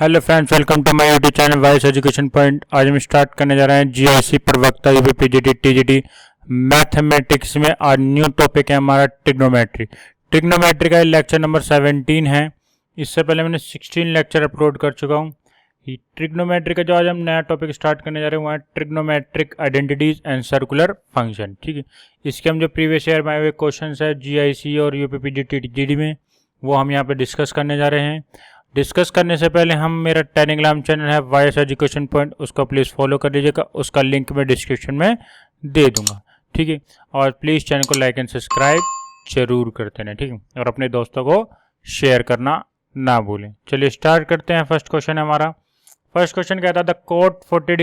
Hello friends, welcome to my YouTube channel Wise Education Point. आज हम start करने जा रहे हैं जीआईसी प्रवक्ता यूपी पीजीटी टीजीटी मैथमेटिक्स में। आज न्यू टॉपिक है हमारा ट्रिग्नोमेट्री। ट्रिग्नोमेट्री का लेक्चर नंबर 17 है। इससे पहले मैंने 16 लेक्चर अपलोड कर चुका हूँ। ट्रिग्नोमेट्री का जो आज हम नया टॉपिक स्टार्ट करने जा रहे हैं वो है trigonometric identities and circular function. ठीक है, इसके हम जो प्रीवियस ईयर में आए हुए क्वेश्चन है जीआईसी और यूपी पीजीटी टीजीटी में, वो हम यहाँ पे डिस्कस करने जा रहे हैं। डिस्कस करने से पहले हम मेरा टेलीग्राम चैनल है वाइस एजुकेशन पॉइंट, उसको प्लीज़ फॉलो कर लीजिएगा। उसका लिंक मैं डिस्क्रिप्शन में दे दूंगा। ठीक है, और प्लीज़ चैनल को लाइक एंड सब्सक्राइब जरूर करते रहें। ठीक है, और अपने दोस्तों को शेयर करना ना भूलें। चलिए स्टार्ट करते हैं। फर्स्ट क्वेश्चन है हमारा। फर्स्ट क्वेश्चन कहता था cot 40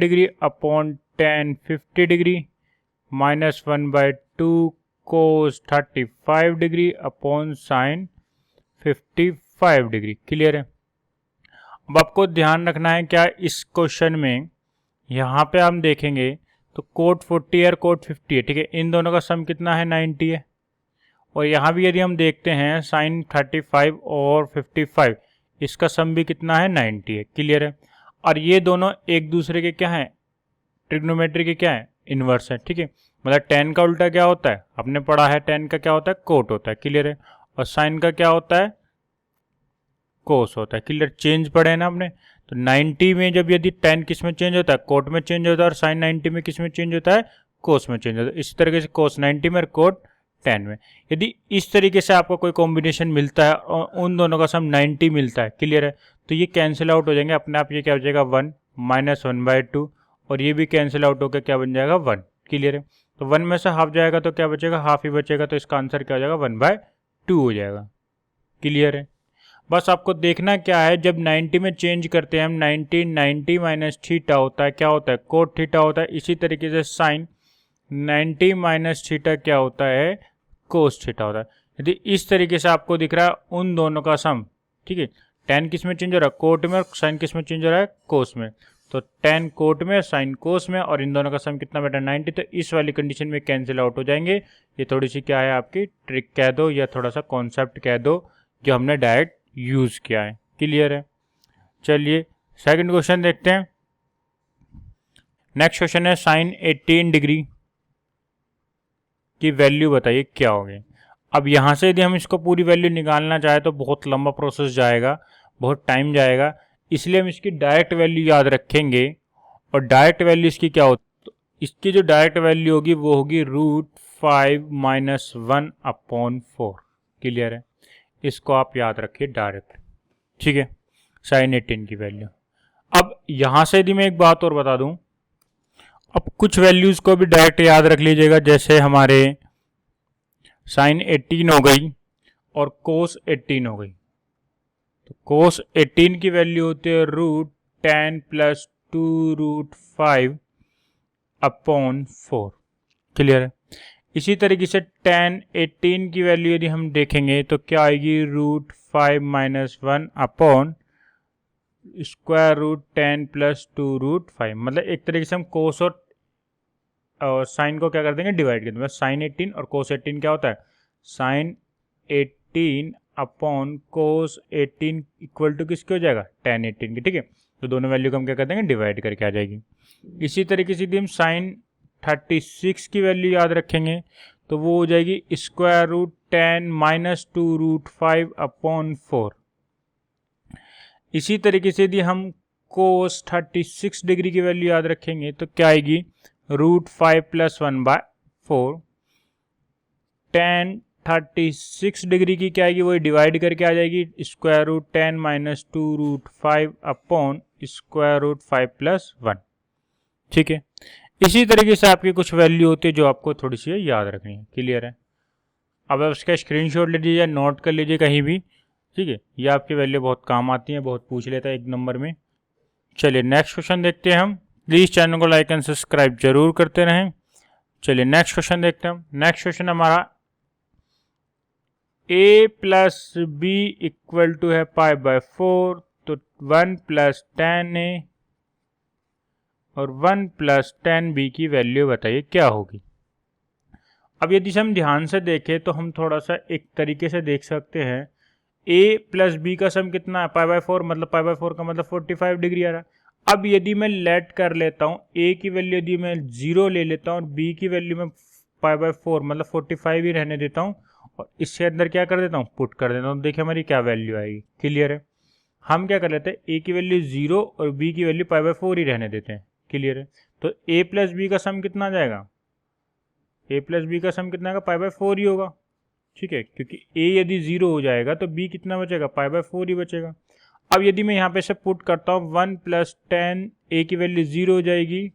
degree upon tan 50 degree -1/2 cos 35 degree upon sine 55 degree. Clear है। अब आपको ध्यान रखना है क्या इस क्वेश्चन में, यहाँ पे हम देखेंगे तो कोट 40 और कोट 50 है। ठीक है, इन दोनों का सम कितना है 90 है। और यहाँ भी यदि हम देखते हैं साइन 35 और 55, इसका सम भी कितना है 90 है। क्लियर है। और ये दोनों एक दूसरे के क्या हैं, ट्रिग्नोमेट्री के क्या है, इन्वर्स है। ठीक है, मतलब tan का उल्टा क्या होता है, आपने पढ़ा है tan का क्या होता है, कोट होता है। क्लियर है। और साइन का क्या होता है, कोस होता है। क्लियर, चेंज पढ़े ना आपने। तो 90 में जब यदि tan किस में चेंज होता है, कोट में चेंज होता है, और साइन 90 में किस में चेंज होता है, कोस में चेंज होता है। इसी तरीके से कोस 90 में और कोट 10 में। यदि इस तरीके से आपको कोई कॉम्बिनेशन मिलता है और उन दोनों का सम 90 मिलता है, क्लियर है, तो ये कैंसिल आउट हो जाएंगे अपने आप। ये क्या हो जाएगा 1 -1/2, और ये भी कैंसिल आउट होकर क्या बन जाएगा 1। क्लियर है। तो 1 में से हाफ जाएगा तो क्या बचेगा, हाफ ही बचेगा। तो इसका आंसर क्या हो जाएगा 1/2 हो जाएगा। क्लियर है। बस आपको देखना क्या है, जब 90 में चेंज करते हैं हम, 90 माइनस थीटा होता है, क्या होता है, कोट थीटा होता है। इसी तरीके से साइन 90 माइनस थीटा क्या होता है, कोस थीटा होता है। यदि इस तरीके से आपको दिख रहा है उन दोनों का सम, ठीक है, tan किस में चेंज हो रहा है, कोट में, और साइन किस में चेंज हो रहा है, कोस में। तो tan कोट में, साइन कोस में, और इन दोनों का सम कितना बेटा 90। तो इस वाली कंडीशन में कैंसिल आउट हो जाएंगे। ये थोड़ी सी क्या है आपकी ट्रिक कह दो, या थोड़ा सा कॉन्सेप्ट कह दो जो हमने डायरेक्ट यूज किया है। क्लियर है। चलिए सेकंड क्वेश्चन देखते हैं। नेक्स्ट क्वेश्चन है साइन 18 डिग्री की वैल्यू बताइए क्या होगी। अब यहाँ से यदि हम इसको पूरी वैल्यू निकालना चाहे तो बहुत लंबा प्रोसेस जाएगा, बहुत टाइम जाएगा। इसलिए हम इसकी डायरेक्ट वैल्यू याद रखेंगे। और डायरेक्ट वैल्यू इसकी क्या होती, तो इसकी जो डायरेक्ट वैल्यू होगी वो होगी √5 - 1/4। क्लियर है, इसको आप याद रखिए डायरेक्ट। ठीक है, साइन 18 की वैल्यू। अब यहां से यदि मैं एक बात और बता दूं, अब कुछ वैल्यूज को भी डायरेक्ट याद रख लीजिएगा। जैसे हमारे साइन 18 हो गई और कोस 18 हो गई। तो कोस 18 की वैल्यू होती है √10 + 2√5/4। क्लियर है। इसी तरीके से tan 18 की वैल्यू यदि हम देखेंगे तो क्या आएगी √5 - 1/√10 + 2√5। मतलब एक तरीके से हम कोस और साइन को क्या कर देंगे, डिवाइड कर देंगे। साइन 18 और कोस 18 क्या होता है, sine 18 upon cos 18 equal to किसके हो जाएगा, tan 18 की। ठीक है, तो दोनों वैल्यू को हम क्या कर देंगे, डिवाइड करके आ जाएगी। इसी तरीके से यदि हम साइन 36 की वैल्यू याद रखेंगे तो वो हो जाएगी √10 - 2√5/4। इसी तरीके से यदि हम कोस 36 डिग्री की वैल्यू याद रखेंगे तो क्या आएगी √5 + 1/4। tan 36 डिग्री की क्या आएगी, वो डिवाइड करके आ जाएगी √10 - 2√5/√5 + 1। ठीक है, इसी तरीके से आपकी कुछ वैल्यू होती है जो आपको थोड़ी सी याद रखनी है। क्लियर है। अब आप उसका स्क्रीनशॉट ले लीजिए, नोट कर लीजिए कहीं भी। ठीक है, ये आपकी वैल्यू बहुत काम आती है, बहुत पूछ लेता है एक नंबर में। चलिए नेक्स्ट क्वेश्चन देखते हैं हम। प्लीज़ चैनल को लाइक एंड सब्सक्राइब जरूर करते रहें। चलिए नेक्स्ट क्वेश्चन देखते हैं हम। नेक्स्ट क्वेश्चन हमारा a + b इक्वल टू है π/4। तो 1 + tan a और 1 + tan b की वैल्यू बताइए क्या होगी। अब यदि हम ध्यान से देखें तो हम थोड़ा सा एक तरीके से देख सकते हैं। ए प्लस बी का सम कितना है, पाई बाय 4, मतलब पाई बाय 4 का मतलब 45 डिग्री आ रहा है। अब यदि मैं लेट कर लेता हूँ, ए की वैल्यू यदि मैं 0 ले लेता हूँ और बी की वैल्यू में पाई बाय 4 मतलब 45 ही रहने देता हूँ और इसके अंदर क्या कर देता हूँ, पुट कर देता हूँ, देखिए हमारी क्या वैल्यू आएगी। क्लियर है। हम क्या कर लेते हैं, ए की वैल्यू 0 और बी की वैल्यू पाई बाय 4 ही रहने देते हैं। क्लियर है। तो ए प्लस बी का सम कितना आ जाएगा, ए प्लस बी का सम कितना आएगा, पाई बाय 4 ही होगा। ठीक है, क्योंकि ए यदि 0 हो जाएगा तो बी कितना बचेगा, पाई बाय 4 ही बचेगा। अब यदि मैं यहाँ पे से पुट करता हूँ 1 प्लस 10, ए की वैल्यू 0 हो जाएगी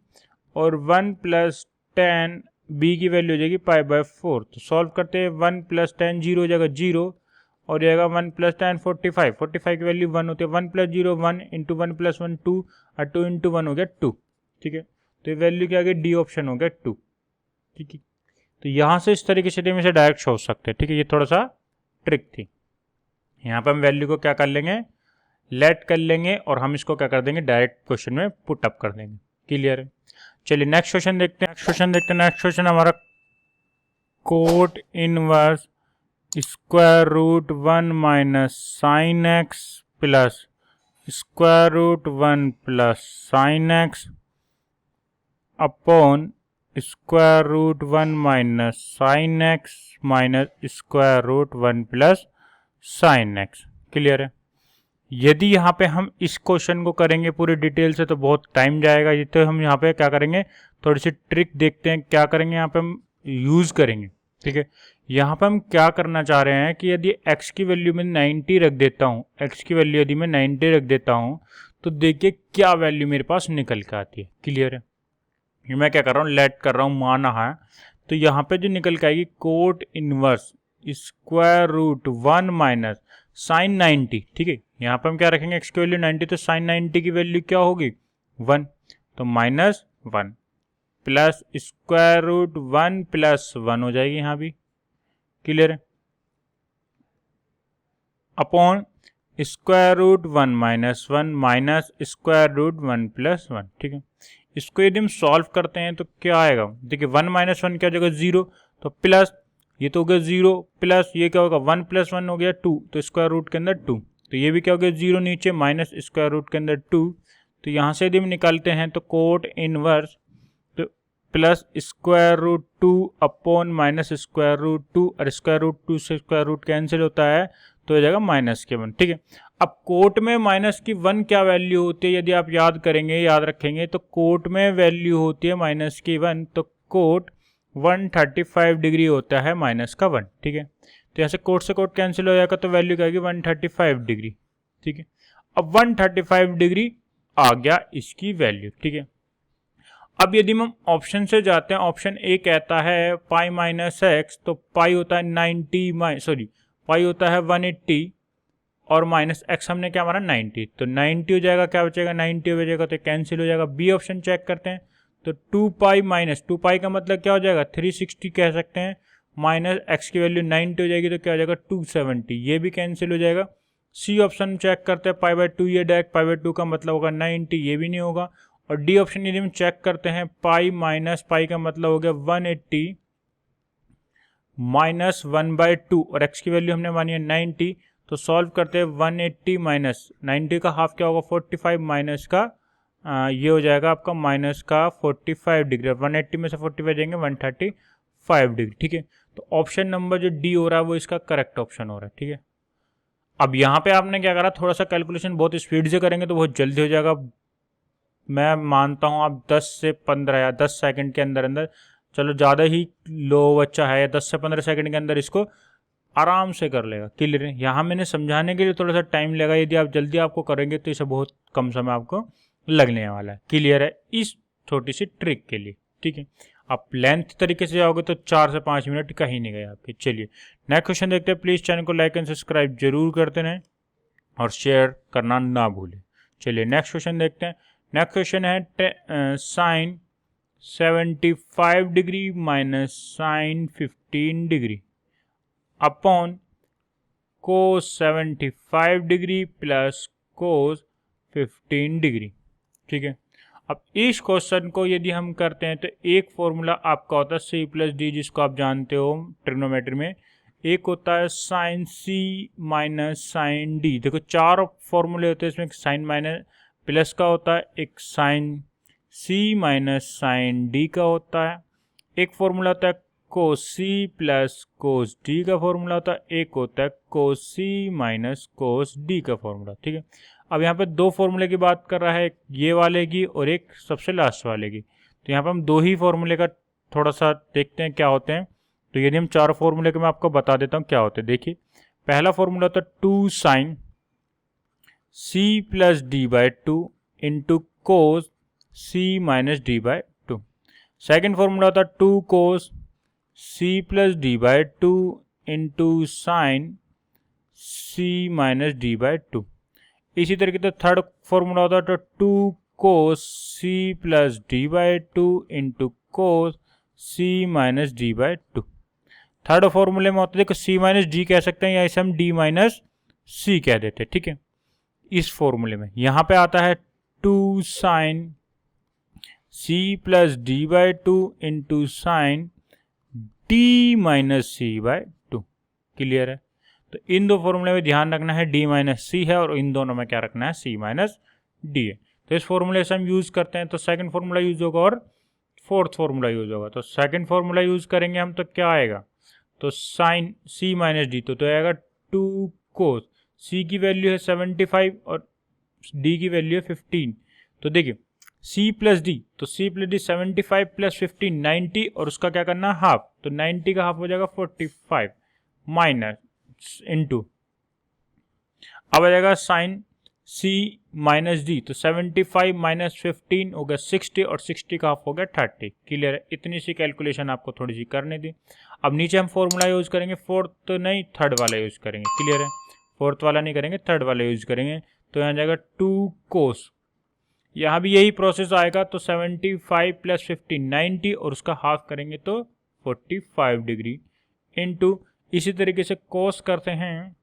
और 1 प्लस 10 बी की वैल्यू हो जाएगी पाई बाय 4। तो सॉल्व करते हैं, 1 प्लस 10 0 हो जाएगा 0 और जाएगा 1 प्लस 10 45, 45 की वैल्यू 1 होती है, 1 प्लस 0 1 इंटू 1 प्लस 1 2 और 2 इंटू 1 हो गया 2। ठीक है, तो ये वैल्यू क्या आ गई, डी ऑप्शन हो गया 2। ठीक है, तो यहाँ से इस तरीके से इसे डायरेक्ट सोच सकते हैं। ठीक है, ये थोड़ा सा ट्रिक थी। यहाँ पर हम वैल्यू को क्या कर लेंगे, लेट कर लेंगे और हम इसको क्या कर देंगे, डायरेक्ट क्वेश्चन में पुट अप कर देंगे। क्लियर है। चलिए नेक्स्ट क्वेश्चन देखते हैं। नेक्स्ट क्वेश्चन हमारा cot inverse square root 1 minus sine x plus square root 1 plus sine x upon square root 1 minus sine x minus square root 1 plus sine x. Clear है। यदि यहाँ पे हम इस क्वेश्चन को करेंगे पूरी डिटेल से तो बहुत टाइम जाएगा, ये तो हम यहाँ पे क्या करेंगे, थोड़ी सी ट्रिक देखते हैं क्या करेंगे, यहाँ पे हम यूज़ करेंगे। ठीक है, यहाँ पे हम क्या करना चाह रहे हैं कि यदि x की वैल्यू में 90 रख देता हूँ, x की वैल्यू यदि मैं 90 रख देता हूँ तो देखिए क्या वैल्यू मेरे पास निकल के आती है। क्लियर है। मैं क्या कर रहा हूँ, लेट कर रहा हूँ, माना है तो यहाँ पे जो निकल के आएगी cot inverse square root 1 minus sine 90। ठीक है, यहाँ पे हम क्या रखेंगे, x की वैल्यू 90 तो साइन 90 की वैल्यू क्या होगी 1, तो minus 1 plus square root 1 plus 1 हो जाएगी यहाँ भी। क्लियर है। Upon square root 1 minus 1 minus square root 1 plus 1। ठीक है, इसको यदि हम सॉल्व करते हैं तो क्या आएगा, देखिए 1 माइनस 1 क्या हो जाएगा 0, तो प्लस ये तो हो गया 0 प्लस ये क्या होगा 1 प्लस 1 हो गया 2, तो स्क्वायर रूट के अंदर 2, तो ये भी क्या हो गया 0 नीचे माइनस स्क्वायर रूट के अंदर 2। तो यहाँ से यदि हम निकालते हैं तो कोट इनवर्स तो plus square root 2 upon minus square root 2 और स्क्वायर रूट 2 से स्क्वायर रूट कैंसिल होता है तो हो जाएगा माइनस के 1। ठीक है, अब कोट में माइनस की 1 क्या वैल्यू होती है, यदि आप याद करेंगे याद रखेंगे तो कोट में वैल्यू होती है माइनस की 1, तो कोट 135 डिग्री होता है माइनस का 1। ठीक है, तो यहाँ से कोट कैंसिल हो जाएगा तो वैल्यू क्या आएगी 135 डिग्री। ठीक है, अब 135 डिग्री आ गया इसकी वैल्यू। ठीक है, अब यदि हम ऑप्शन से जाते हैं, ऑप्शन ए कहता है पाई माइनस एक्स, तो पाई होता है 90 पाई होता है 180 और माइनस एक्स हमने क्या माना 90, तो 90 हो जाएगा, क्या बचेगा 90 हो जाएगा तो कैंसिल हो जाएगा। बी ऑप्शन चेक करते हैं तो 2 पाई माइनस 2 पाई का मतलब क्या हो जाएगा 360 कह सकते हैं, माइनस एक्स की वैल्यू 90 हो जाएगी तो क्या हो जाएगा 270, ये भी कैंसिल हो जाएगा। सी ऑप्शन चेक करते हैं पाई बाय 2, ये डायरेक्ट पाई बाय 2 का मतलब होगा 90, ये भी नहीं होगा। और डी ऑप्शन यदि हम चेक करते हैं पाई माइनस पाई का मतलब हो गया 180 माइनस 1/2 और x की वैल्यू हमने मानी है 90, तो सॉल्व करते हैं 180 माइनस 90 का हाफ क्या होगा 45 माइनस का ये हो जाएगा आपका माइनस का 45 डिग्री, 180 में से 45 जाएंगे 135 डिग्री। ठीक है, तो ऑप्शन नंबर जो डी हो रहा है वो इसका करेक्ट ऑप्शन हो रहा है। ठीक है, अब यहाँ पे आपने क्या करा, थोड़ा सा कैलकुलेशन बहुत स्पीड से करेंगे तो बहुत जल्दी हो जाएगा। मैं मानता हूँ आप 10 से 15 या 10 सेकंड के अंदर अंदर, चलो ज़्यादा ही लो बच्चा है, 10 से 15 सेकंड के अंदर इसको आराम से कर लेगा। क्लियर है। यहाँ मैंने समझाने के लिए थोड़ा सा टाइम लगा, यदि आप जल्दी आपको करेंगे तो इसे बहुत कम समय आपको लगने वाला है। क्लियर है इस छोटी सी ट्रिक के लिए। ठीक है, आप लेंथ तरीके से जाओगे तो 4 से 5 मिनट कहीं नहीं गए आपके। चलिए नेक्स्ट क्वेश्चन देखते हैं। प्लीज़ चैनल को लाइक एंड सब्सक्राइब जरूर करते रहें और शेयर करना ना भूलें। चलिए नेक्स्ट क्वेश्चन देखते हैं। नेक्स्ट क्वेश्चन है sine 75 degree minus sine 15 degree upon cos 75 degree plus cos 15 degree. ठीक है, अब इस क्वेश्चन को यदि हम करते हैं तो एक फॉर्मूला आपका होता है सी प्लस डी, जिसको आप जानते हो ट्रिग्नोमेट्री में एक होता है sign C minus sign D. देखो 4 फॉर्मूले होते हैं इसमें, साइन माइनस प्लस का होता है, एक sign C minus sign D का होता है, एक फॉर्मूला होता है कोस सी प्लस कोस डी का फॉर्मूला होता है, एक होता है कोस सी माइनस कोस डी का फॉर्मूला। ठीक है, अब यहाँ पे 2 फॉर्मूले की बात कर रहा है, एक ये वाले की और एक सबसे लास्ट वाले की। तो यहाँ पे हम 2 ही फॉर्मूले का थोड़ा सा देखते हैं क्या होते हैं। तो यदि हम 4 फॉर्मूले के मैं आपको बता देता हूँ क्या होते हैं। देखिए, पहला फॉर्मूला होता है 2 sine C plus D by 2 into cos C minus D by 2। Second formula होता है 2 cos C plus D by 2 into sine C minus D by 2। इसी तरीके से थर्ड फॉर्मूला होता है तो 2 cos C plus D by 2 into cos C minus D by 2। Third फॉर्मूले में होता है, देखो सी माइनस डी कह सकते हैं या इसे हम डी माइनस सी कह देते हैं। ठीक है, इस फॉर्मूले में यहाँ पे आता है 2 sine C plus D by 2 into sine d minus c by 2। Clear है? तो इन 2 फॉर्मूले में ध्यान रखना है डी माइनस सी है और इन दोनों में क्या रखना है, सी माइनस डी है। तो इस फॉर्मूले से हम यूज करते हैं, तो सेकंड फॉर्मूला यूज होगा और फोर्थ फॉर्मूला यूज होगा। तो सेकंड फॉर्मूला यूज करेंगे हम, तो क्या आएगा, तो साइन सी माइनस डी, तो आएगा 2 कोस, सी की वैल्यू है 75 और डी की वैल्यू है 15। तो देखिए c प्लस डी, तो c प्लस डी 75 प्लस 15 90 और उसका क्या करना है हाफ, तो 90 का हाफ हो जाएगा 45 माइनस इंटू, अब आ जाएगा साइन c माइनस डी, तो 75 माइनस 15 हो गया 60 और 60 का हाफ हो गया 30। क्लियर है? इतनी सी कैलकुलेशन आपको थोड़ी सी करनी थी। अब नीचे हम फॉर्मूला यूज करेंगे, फोर्थ नहीं थर्ड वाला यूज करेंगे। क्लियर है? फोर्थ वाला नहीं करेंगे, थर्ड वाला यूज करेंगे। तो यहाँ जाएगा 2 कोस, यहाँ भी यही प्रोसेस आएगा, तो 75 प्लस 15 90 और उसका हाफ करेंगे तो 45 डिग्री इंटू, इसी तरीके से कोस करते हैं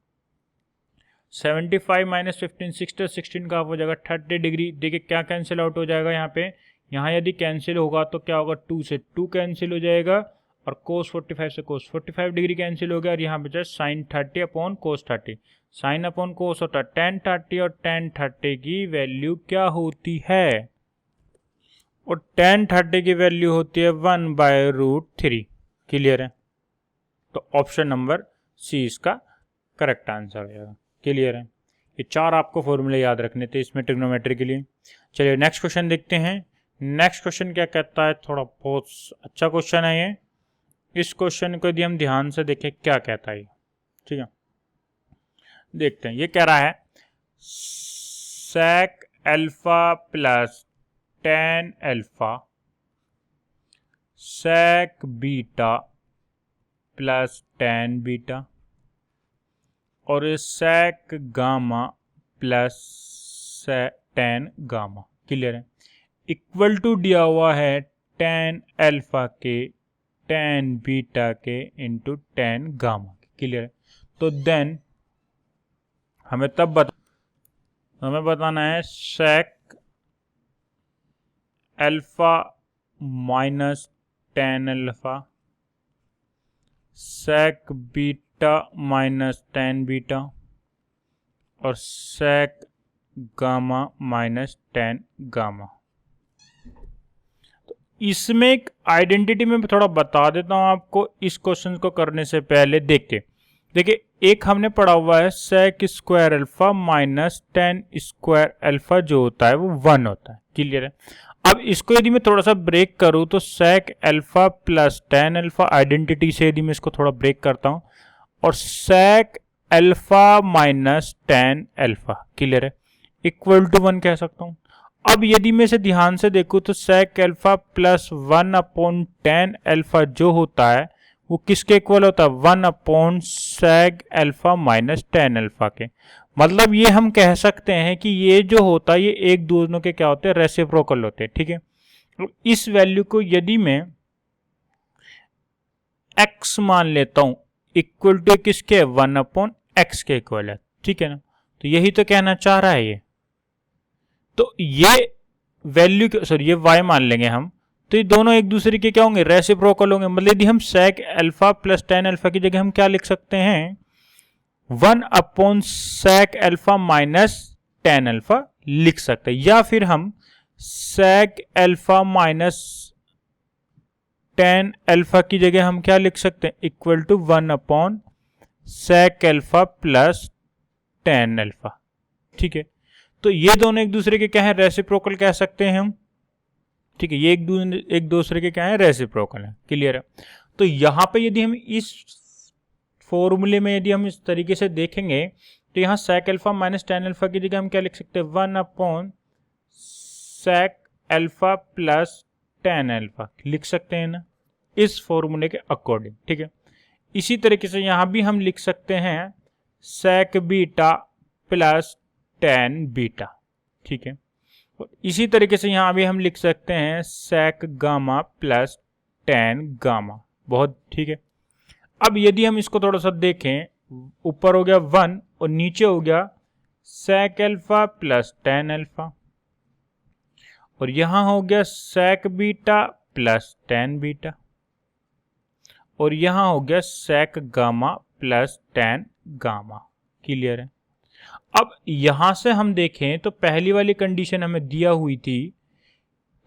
75 माइनस 15 60, 16 का हाफ हो जाएगा 30 डिग्री। देखिए क्या कैंसिल आउट हो जाएगा यहाँ पे, यहाँ यदि कैंसिल होगा तो क्या होगा, 2 से 2 कैंसिल हो जाएगा और कोस 45 से कोस 45 डिग्री कैंसिल हो गया और यहाँ बचा sine 30 upon cos 30। Sine upon cos होता है tan 30 और tan 30 की वैल्यू क्या होती है, और tan 30 की वैल्यू होती है 1/√3। क्लियर है? तो ऑप्शन नंबर सी इसका करेक्ट आंसर हो जाएगा। क्लियर है? ये 4 आपको फॉर्मूले याद रखने थे इसमें ट्रिग्नोमेट्री के लिए। चलिए नेक्स्ट क्वेश्चन देखते हैं। नेक्स्ट क्वेश्चन क्या कहता है, थोड़ा बहुत अच्छा क्वेश्चन है ये। इस क्वेश्चन को यदि हम ध्यान से देखें क्या कहता है, ठीक है, देखते हैं। ये कह रहा है sec alpha plus tan alpha sec beta plus tan beta और sec gamma plus tan gamma. Clear है? इक्वल टू दिया हुआ है tan अल्फा के tan बीटा के इंटू tan गामा। क्लियर है? तो देन हमें बताना है sec alpha minus tan alpha, sec beta minus tan beta और sec gamma minus tan gamma. तो इसमें एक आइडेंटिटी में थोड़ा बता देता हूं आपको इस क्वेश्चन को करने से पहले। देखिए एक हमने पढ़ा हुआ है sec square alpha minus tan square alpha, जो होता है वो 1 होता है। क्लियर है? अब इसको यदि मैं थोड़ा सा ब्रेक करूं तो sec alpha plus tan alpha identity से यदि मैं इसको थोड़ा ब्रेक करता हूं और sec alpha minus tan alpha, clear है, इक्वल टू 1 कह सकता हूं। अब यदि मैं इसे ध्यान से देखूं तो sec alpha plus 1 upon tan alpha जो होता है वो किसके इक्वल होता है, 1 upon sec alpha minus tan alpha के। मतलब ये हम कह सकते हैं कि ये जो होता है ये एक दोनों के क्या होते हैं, रेसिप्रोकल होते हैं। ठीक है? इस वैल्यू को यदि मैं x मान लेता हूं इक्वल टू किसके, 1 अपॉन x के इक्वल है। ठीक है ना? तो यही तो कहना चाह रहा है ये। तो ये वैल्यू, सॉरी ये y मान लेंगे हम, तो ये दोनों एक दूसरे के क्या होंगे, रेसिप्रोकल होंगे। मतलब यदि हम sec alpha plus tan alpha की जगह हम क्या लिख सकते हैं, 1/sec alpha minus tan alpha लिख सकते हैं, या फिर हम sec alpha minus tan alpha की जगह हम क्या लिख सकते हैं, equal to 1/sec alpha plus tan alpha. ठीक है, तो ये दोनों एक दूसरे के क्या है, रेसिप्रोकल कह सकते हैं हम। ठीक है, ये एक दूसरे के क्या है, रेसिप्रोकल है। क्लियर है। तो यहां पे यदि हम इस फॉर्मूले में यदि हम इस तरीके से देखेंगे तो यहाँ sec alpha minus tan alpha की जगह हम क्या लिख सकते हैं, 1/sec alpha plus tan alpha लिख सकते हैं ना, इस फॉर्मूले के अकॉर्डिंग। ठीक है, इसी तरीके से यहां भी हम लिख सकते हैं sec beta plus tan beta. ठीक है, और इसी तरीके से यहां भी हम लिख सकते हैं sec gamma plus tan gamma. बहुत ठीक है। अब यदि हम इसको थोड़ा सा देखें, ऊपर हो गया 1 और नीचे हो गया sec alpha plus tan alpha, और यहां हो गया sec beta plus tan beta, और यहां हो गया sec gamma plus tan gamma. Clear है। अब यहां से हम देखें तो पहली वाली कंडीशन हमें दिया हुई थी,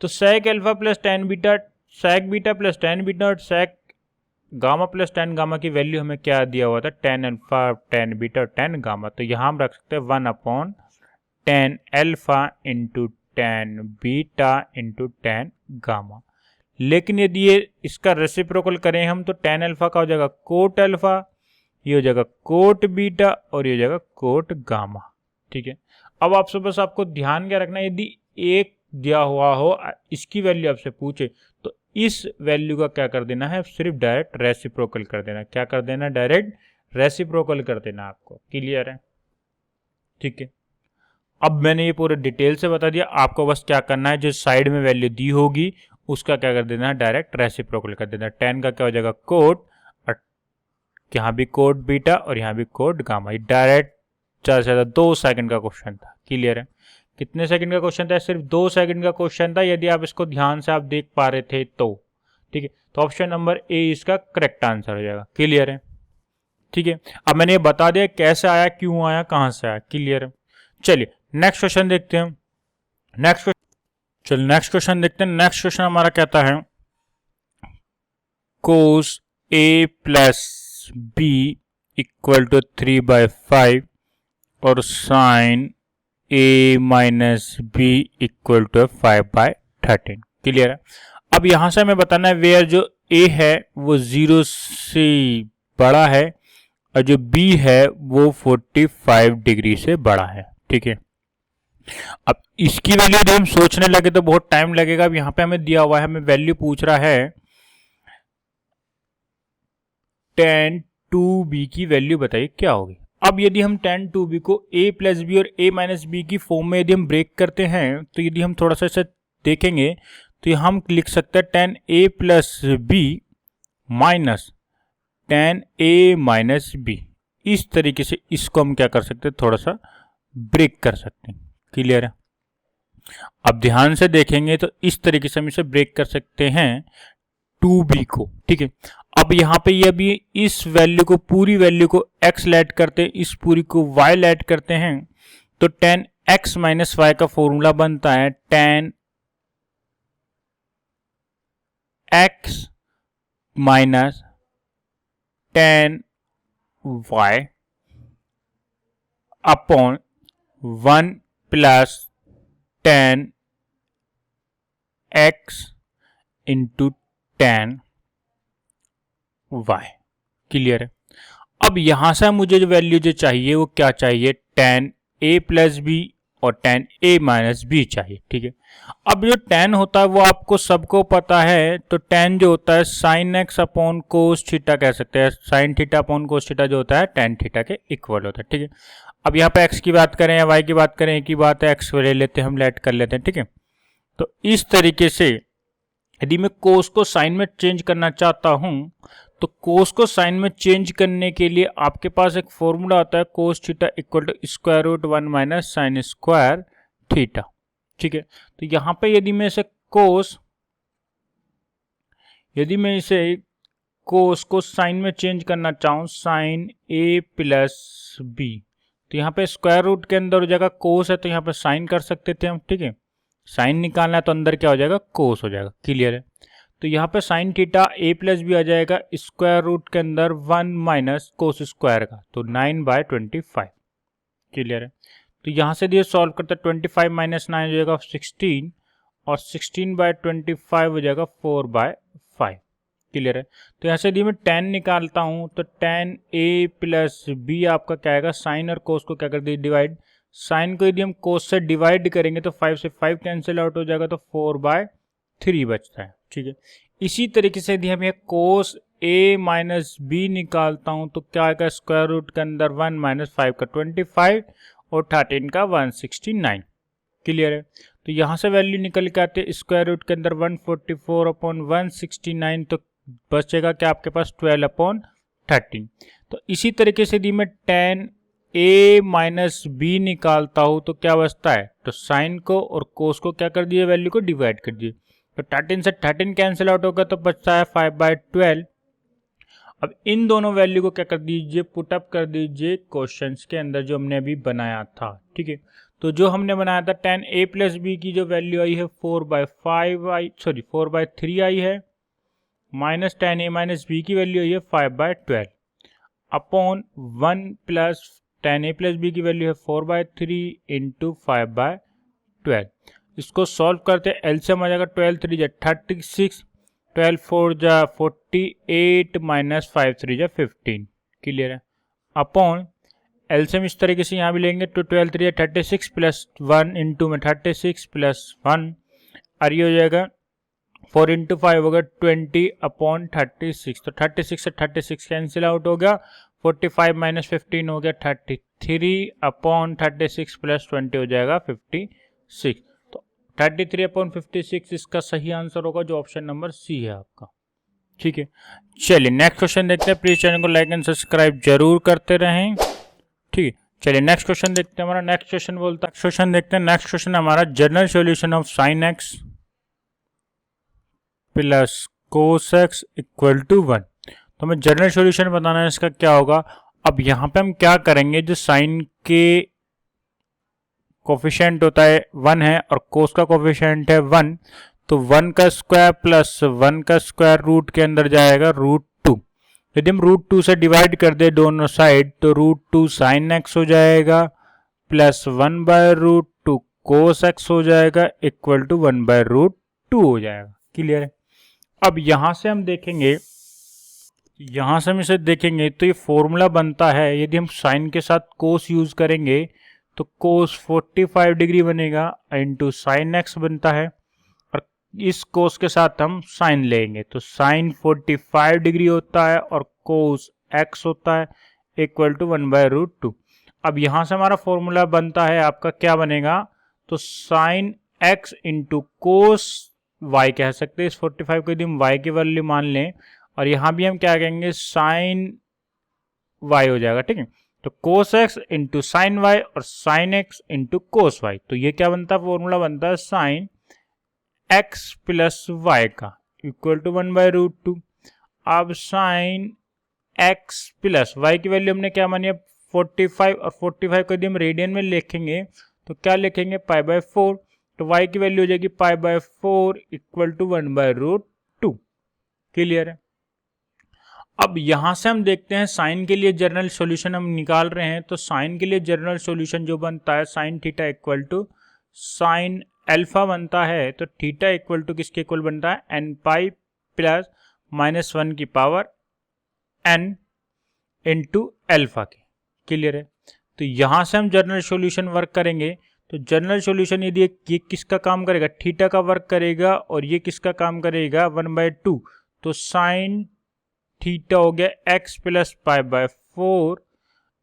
तो sec alpha plus tan beta, sec beta plus tan beta और sec gamma plus tan gamma की वैल्यू हमें क्या दिया हुआ था, tan अल्फा tan बीटा और tan गामा। तो यहां हम रख सकते हैं 1/tan alpha into tan beta into tan gamma. लेकिन यदि ये इसका रेसिप्रोकल करें हम तो tan अल्फा का हो जाएगा कोट अल्फा, ये हो जाएगा कोट बीटा और ये हो जाएगा कोट गामा। ठीक है, अब आपसे बस आपको ध्यान क्या रखना है, यदि एक दिया हुआ हो, इसकी वैल्यू आपसे पूछे तो इस वैल्यू का क्या कर देना है, सिर्फ डायरेक्ट रेसिप्रोकल कर देना। क्या कर देना, डायरेक्ट रेसिप्रोकल कर देना आपको। क्लियर है। ठीक है, अब मैंने ये पूरे डिटेल से बता दिया, आपको बस क्या करना है, जो साइड में वैल्यू दी होगी उसका क्या कर देना है, डायरेक्ट रेसिप्रोकल कर देना। tan का क्या हो जाएगा कोट, और यहाँ भी कोट बीटा और यहाँ भी कोट गामा। ये डायरेक्ट ज़्यादा से ज़्यादा 2 सेकंड का क्वेश्चन था। क्लियर है। कितने सेकंड का क्वेश्चन था, सिर्फ 2 सेकंड का क्वेश्चन था, यदि आप इसको ध्यान से आप देख पा रहे थे तो। ठीक है, तो ऑप्शन नंबर ए इसका करेक्ट आंसर हो जाएगा। क्लियर है। ठीक है, अब मैंने ये बता दिया कैसे आया, क्यों आया, कहां से आया। क्लियर है। चलिए नेक्स्ट क्वेश्चन देखते हैं। नेक्स्ट क्वेश्चन देखते हैं। नेक्स्ट क्वेश्चन हमारा कहता है cos a plus b equal to 3/5 और sin a minus b equal to 5/13। Clear है। अब यहां से हमें बताना है वेयर जो a है वो 0 से बड़ा है और जो b है वो 45 डिग्री से बड़ा है। ठीक है, अब इसकी वैल्यू यदि हम सोचने लगे तो बहुत टाइम लगेगा। अब यहां पे हमें दिया हुआ है, हमें वैल्यू पूछ रहा है tan 2b की वैल्यू बताइए क्या होगी। अब यदि हम tan 2b को a प्लस बी और a माइनस बी की फॉर्म में यदि हम ब्रेक करते हैं तो यदि हम थोड़ा सा इसे देखेंगे तो हम लिख सकते हैं tan a plus b minus tan a minus b. इस तरीके से इसको हम क्या कर सकते हैं, थोड़ा सा ब्रेक कर सकते हैं। क्लियर है। अब ध्यान से देखेंगे तो इस तरीके से हम इसे ब्रेक कर सकते हैं 2b को। ठीक है, अब यहां पे ये अभी इस वैल्यू को, पूरी वैल्यू को x ऐड करते हैं, इस पूरी को y ऐड करते हैं, तो tan x माइनस y का फॉर्मूला बनता है tan x minus tan y upon 1 plus tan x into tan y। Clear है। अब यहां से मुझे जो वैल्यू जो चाहिए वो क्या चाहिए, tan a प्लस बी और tan a माइनस बी चाहिए। ठीक है, अब जो tan होता है वो आपको सबको पता है, तो tan जो होता है sin x upon cos theta कह सकते हैं। sin theta upon cos theta जो होता है tan थीटा के इक्वल होता है। ठीक है, अब यहाँ पे x की बात करें या y की बात करें, एक ही बात है, x ले लेते हैं हम, लेट कर लेते हैं। ठीक है, तो इस तरीके से यदि मैं कोस को साइन में चेंज करना चाहता हूं तो कोस को साइन में चेंज करने के लिए आपके पास एक फॉर्मूला आता है cos theta equal to square root 1 minus sine square theta. ठीक है, तो यहां पे यदि मैं इसे कोस यदि मैं इसे कोस को साइन में चेंज करना चाहूँ, साइन ए प्लस बी, तो यहाँ पे स्क्वायर रूट के अंदर हो जाएगा कोस है तो यहाँ पे साइन कर सकते थे हम, ठीक है। साइन निकालना है तो अंदर क्या हो जाएगा, कोस हो जाएगा, क्लियर है। तो यहाँ पे साइन थीटा ए प्लस बी आ जाएगा स्क्वायर रूट के अंदर 1 माइनस कोस स्क्वायर का, तो 9/25, क्लियर है। तो यहाँ से दिए सॉल्व करते 25 माइनस 9 हो जाएगा 16 और 16/25 हो जाएगा 4/5, क्लियर है। तो यहाँ से यदि मैं tan निकालता हूँ तो tan a प्लस बी आपका क्या आएगा, साइन और कोस को क्या कर दिए डिवाइड, साइन को यदि हम कोस से डिवाइड करेंगे तो 5 से 5 कैंसिल आउट हो जाएगा तो 4/3 बचता है, ठीक है। इसी तरीके से यदि हम ये कोस a माइनस बी निकालता हूँ तो क्या आएगा, स्क्वायर रूट के अंदर 1 माइनस 5 का 25 और 13 का 169, क्लियर है। तो यहाँ से वैल्यू निकल के आते हैं स्क्वायर रूट के अंदर 144/169, तो बचेगा क्या आपके पास 12/13। तो इसी तरीके से यदि मैं tan a माइनस बी निकालता हूँ तो क्या बचता है, तो साइन को और कोस को क्या कर दिए, वैल्यू को डिवाइड कर दिए, तो 13 से 13 कैंसिल आउट होगा तो बचता है 5/12। अब इन दोनों वैल्यू को क्या कर दीजिए, पुट अप कर दीजिए क्वेश्चंस के अंदर जो हमने अभी बनाया था, ठीक है। तो जो हमने बनाया था tan a प्लस बी की जो वैल्यू आई है 4/3 आई है, minus tan a minus b की वैल्यू आई है 5/12 upon 1 plus tan a plus b की वैल्यू है 4/3 इंटू 5/12। इसको सॉल्व करते एलसीएम आ जाएगा 12 3 जा 36, 12 4 जा 48 माइनस 5 3 जा 15, क्लियर है। अपॉन एलसीएम इस तरीके से यहाँ भी लेंगे तो 12 3 जा 36 प्लस 1 इंटू में 36 प्लस 1 और ये हो जाएगा 4 इंटू 5 होगा 20/36, तो 36 से 36 कैंसिल आउट हो गया, 45 माइनस 15 हो गया 33/36 प्लस 20 हो जाएगा 56, तो 33/56 इसका सही आंसर होगा जो ऑप्शन नंबर सी है आपका, ठीक है। चलिए नेक्स्ट क्वेश्चन देखते हैं, प्लीज चैनल को लाइक एंड सब्सक्राइब जरूर करते रहें, ठीक है। चलिए नेक्स्ट क्वेश्चन देखते हैं, हमारा नेक्स्ट क्वेश्चन बोलता है, क्वेश्चन देखते हैं, नेक्स्ट क्वेश्चन हमारा general solution of sine x plus cos x equal to 1। तो हमें जनरल सॉल्यूशन बताना है इसका क्या होगा। अब यहाँ पे हम क्या करेंगे, जो साइन के कोफिशिएंट होता है 1 है और कोस का कोफिशिएंट है 1, तो 1 का स्क्वायर प्लस 1 का स्क्वायर रूट के अंदर जाएगा √2। यदि हम √2 से डिवाइड कर दे दोनों साइड तो √2 साइन एक्स हो जाएगा प्लस 1/√2 कोस एक्स हो जाएगा इक्वल टू 1/√2 हो जाएगा, क्लियर है। अब यहां से हम देखेंगे, यहां से हम इसे देखेंगे तो ये फॉर्मूला बनता है, यदि हम साइन के साथ कोस यूज करेंगे तो कोस 45 डिग्री बनेगा इंटू साइन एक्स बनता है, और इस कोस के साथ हम साइन लेंगे तो साइन 45 डिग्री होता है और कोस एक्स होता है इक्वल टू 1/√2। अब यहां से हमारा फॉर्मूला बनता है आपका क्या बनेगा, तो sine x into cos y कह सकते हैं, इस 45 को यदि हम y की वैल्यू मान लें और यहाँ भी हम क्या कहेंगे साइन y हो जाएगा, ठीक है। तो cos x into sine y और sine x into cos y, तो ये क्या बनता है, फॉर्मूला बनता है साइन x प्लस y का इक्वल टू 1/√2। अब साइन x प्लस y की वैल्यू हमने क्या मानी है 45, और 45 को यदि हम रेडियन में लिखेंगे तो क्या लिखेंगे π/4, तो y की वैल्यू हो जाएगी π/4 इक्वल टू 1/√2, क्लियर है। अब यहां से हम देखते हैं साइन के लिए जनरल सॉल्यूशन हम निकाल रहे हैं, तो साइन के लिए जनरल सॉल्यूशन जो बनता है sine theta equal to sine alpha बनता है, तो थीटा इक्वल टू किसके इक्वल बनता है n प्लस -1 की पावर n इंटू अल्फा के, क्लियर है। तो यहां से हम जनरल सॉल्यूशन वर्क करेंगे, तो जनरल सॉल्यूशन यदि ये किसका काम करेगा, थीटा का वर्क करेगा, और ये किसका काम करेगा 1/2, तो साइन थीटा हो गया x plus π/4